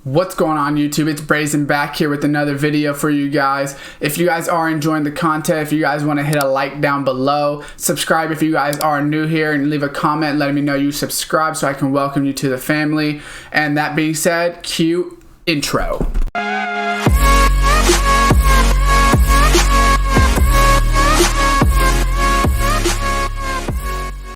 What's going on YouTube? It's Brayzon back here with another video for you guys. If you guys are enjoying the content, if you guys want to hit a like down below, subscribe if you guys are new here, and leave a comment letting me know you subscribe so I can welcome you to the family. And that being said, cue intro.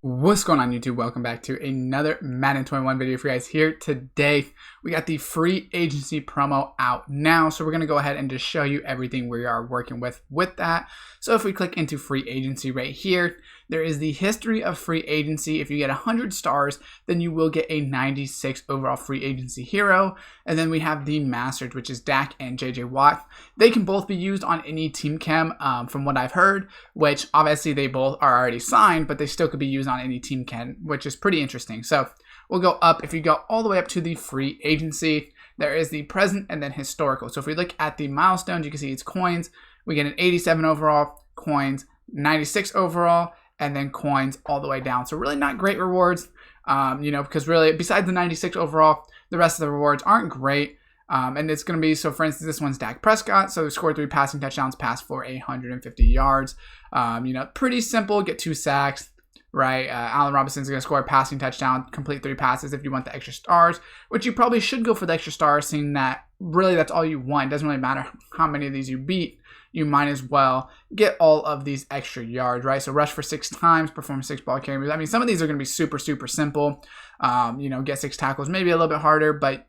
What's going on YouTube? Welcome back to another Madden 21 video for you guys here. Today we got the free agency promo out now, so we're going to go ahead and just show you everything we are working with that. So if we click into free agency right here, there is the history of free agency. If you get 100 stars, then you will get a 96 overall free agency hero. And then we have the masters, which is Dak and JJ Watt. They can both be used on any team chem from what I've heard, which obviously they both are already signed, but they still could be used on any team chem, which is pretty interesting. So we'll go up. If you go all the way up to the free agency, there is the present and then historical. So if we look at the milestones, you can see it's coins. We get an 87 overall, coins, 96 overall, and then coins all the way down. So really not great rewards, because really besides the 96 overall, the rest of the rewards aren't great. And it's going to be, so for instance, this one's Dak Prescott. So he scored 3 passing touchdowns, passed for 150 yards. Pretty simple, get 2 sacks. Right, Allen Robinson's going to score a passing touchdown, complete 3 passes if you want the extra stars, which you probably should go for the extra stars, seeing that really that's all you want. It doesn't really matter how many of these you beat. You might as well get all of these extra yards, right? So rush for 6 times, perform 6 ball carries. I mean, some of these are going to be super simple. Get 6 tackles, maybe a little bit harder, but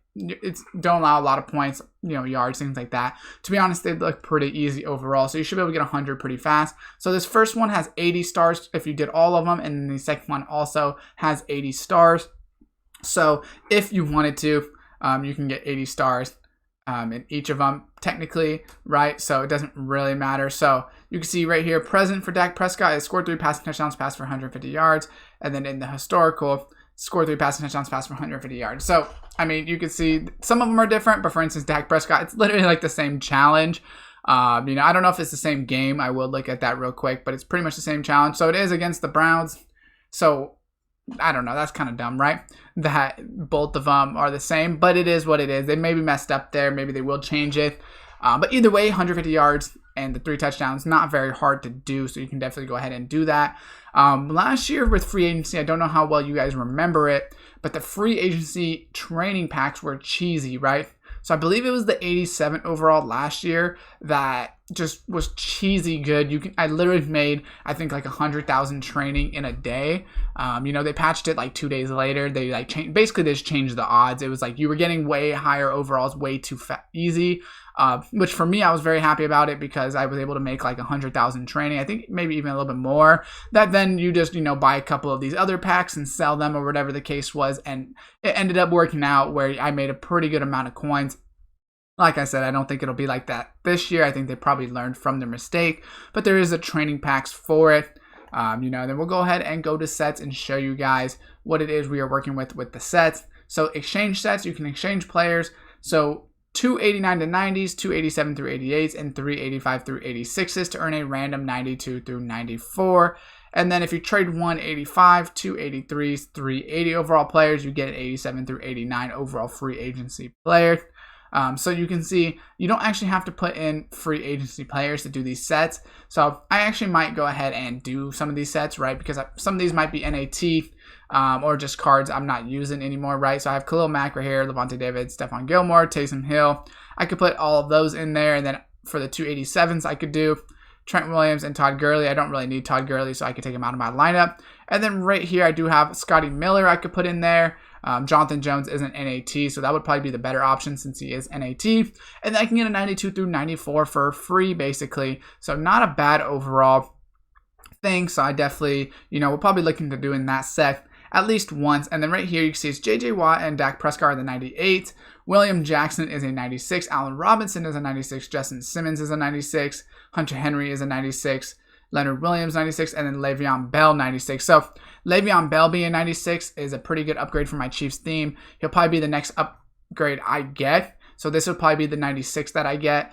don't allow a lot of points, yards, things like that. To be honest, they look pretty easy overall, so you should be able to get 100 pretty fast. So this first one has 80 stars if you did all of them, and the second one also has 80 stars. So if you wanted to, you can get 80 stars in each of them technically, right? So it doesn't really matter. So you can see right here, present for Dak Prescott, it scored 3 passing touchdowns, passed for 150 yards, and then in the historical, scored 3 passing touchdowns, passed for 150 yards. So I mean, you can see some of them are different, but for instance, Dak Prescott, it's literally like the same challenge. I don't know if it's the same game. I will look at that real quick, but it's pretty much the same challenge. So it is against the Browns. So I don't know. That's kind of dumb, right? That both of them are the same, but it is what it is. They may be messed up there. Maybe they will change it. But either way, 150 yards and the 3 touchdowns, not very hard to do. So you can definitely go ahead and do that. Last year with free agency, I don't know how well you guys remember it, but the free agency training packs were cheesy, right? So I believe it was the 87 overall last year that just was cheesy good. I literally made, I think, like 100,000 training in a day. They patched it like 2 days later. They basically they just changed the odds. It was like you were getting way higher overalls, way too easy. Which for me, I was very happy about it because I was able to make like 100,000 training. I think maybe even a little bit more. That then you just, buy a couple of these other packs and sell them or whatever the case was. And it ended up working out where I made a pretty good amount of coins. Like I said, I don't think it'll be like that this year. I think they probably learned from their mistake. But there is a training packs for it. Then we'll go ahead and go to sets and show you guys what it is we are working with the sets. So exchange sets, you can exchange players. So 289 to 90s, 287 through 88s, and 385 through 86s to earn a random 92 through 94. And then if you trade 185, 283s, 380 overall players, you get an 87 through 89 overall free agency player. So you can see you don't actually have to put in free agency players to do these sets. So I actually might go ahead and do some of these sets, right? Because some of these might be NAT or just cards I'm not using anymore, right? So I have Khalil Mack right here, Levante David, Stephon Gilmore, Taysom Hill. I could put all of those in there. And then for the 287s, I could do Trent Williams and Todd Gurley. I don't really need Todd Gurley, so I could take him out of my lineup. And then right here, I do have Scotty Miller I could put in there. Jonathan Jones isn't NAT, so that would probably be the better option since he is NAT. And then I can get a 92 through 94 for free, basically. So not a bad overall thing. So I definitely, we're probably looking to doing that set at least once. And then right here, you can see it's JJ Watt and Dak Prescott are the 98. William Jackson is a 96. Allen Robinson is a 96. Justin Simmons is a 96. Hunter Henry is a 96. Leonard Williams 96, and then Le'Veon Bell 96. So Le'Veon Bell being 96 is a pretty good upgrade for my Chiefs theme. He'll probably be the next upgrade I get. So this will probably be the 96 that I get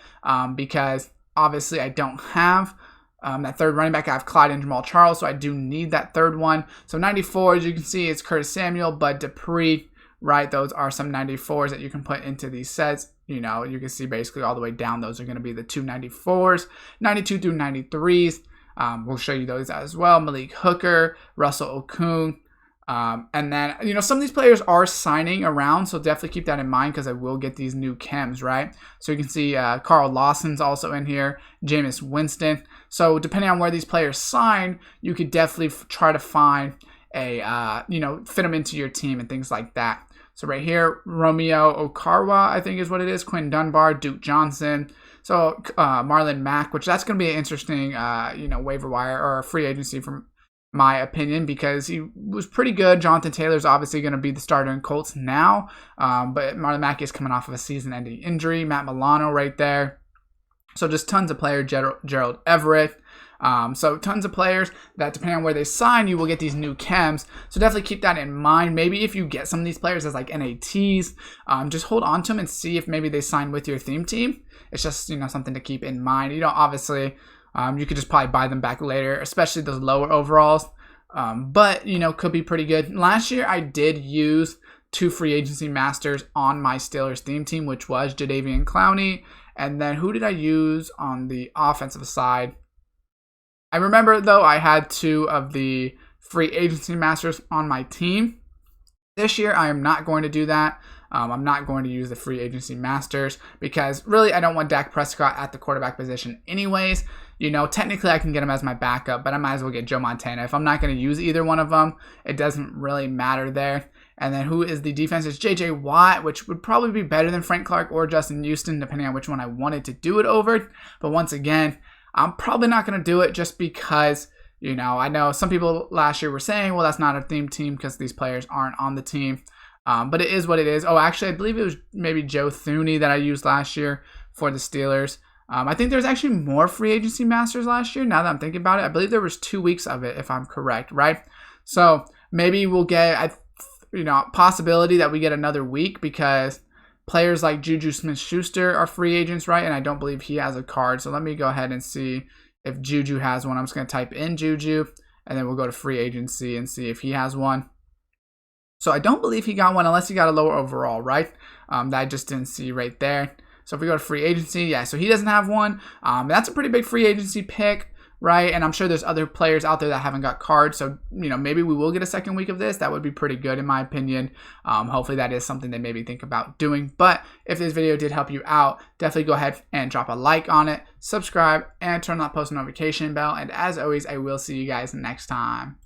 because obviously I don't have that third running back. I have Clyde and Jamal Charles, so I do need that third one. So 94, as you can see, it's Curtis Samuel, Bud Dupree, right? Those are some 94s that you can put into these sets. You know, you can see basically all the way down, those are going to be the 294s, 92 through 93s. We'll show you those as well. Malik Hooker, Russell Okung. And then, you know, some of these players are signing around, so definitely keep that in mind because I will get these new chems, right? So you can see Carl Lawson's also in here, Jameis Winston. So depending on where these players sign, you could definitely try to find a, you know, fit them into your team and things like that. So right here, Romeo Okarwa, I think is what it is, Quinn Dunbar, Duke Johnson. So Marlon Mack, which that's going to be an interesting, you know, waiver wire or free agency from my opinion, because he was pretty good. Jonathan Taylor's obviously going to be the starter in Colts now, but Marlon Mack is coming off of a season-ending injury. Matt Milano right there. So just tons of players. Gerald Everett. So tons of players that, depending on where they sign, you will get these new chems. So definitely keep that in mind. Maybe if you get some of these players as like NATs, just hold on to them and see if maybe they sign with your theme team. It's just, you know, something to keep in mind. You know, obviously, you could just probably buy them back later, especially those lower overalls. But, you know, could be pretty good. Last year, I did use 2 free agency masters on my Steelers theme team, which was Jadeveon Clowney. And then who did I use on the offensive side? I remember, though, I had 2 of the free agency masters on my team. This year, I am not going to do that. I'm not going to use the free agency masters because really I don't want Dak Prescott at the quarterback position anyways. You know, technically I can get him as my backup, but I might as well get Joe Montana. If I'm not going to use either one of them, it doesn't really matter there. And then who is the defense? It's J.J. Watt, which would probably be better than Frank Clark or Justin Houston, depending on which one I wanted to do it over. But once again, I'm probably not going to do it just because, you know, I know some people last year were saying, well, that's not a theme team because these players aren't on the team. But it is what it is. Oh, actually, I believe it was maybe Joe Thuney that I used last year for the Steelers. I think there's actually more free agency masters last year. Now that I'm thinking about it, I believe there was 2 weeks of it, if I'm correct, right? So maybe we'll get, you know, possibility that we get another week because players like Juju Smith-Schuster are free agents, right? And I don't believe he has a card. So let me go ahead and see if Juju has one. I'm just going to type in Juju, and then we'll go to free agency and see if he has one. So I don't believe he got one unless he got a lower overall, right? That I just didn't see right there. So if we go to free agency, yeah, so he doesn't have one. That's a pretty big free agency pick, right? And I'm sure there's other players out there that haven't got cards. So, you know, maybe we will get a second week of this. That would be pretty good in my opinion. Hopefully that is something they maybe think about doing. But if this video did help you out, definitely go ahead and drop a like on it, subscribe, and turn on that post notification bell. And as always, I will see you guys next time.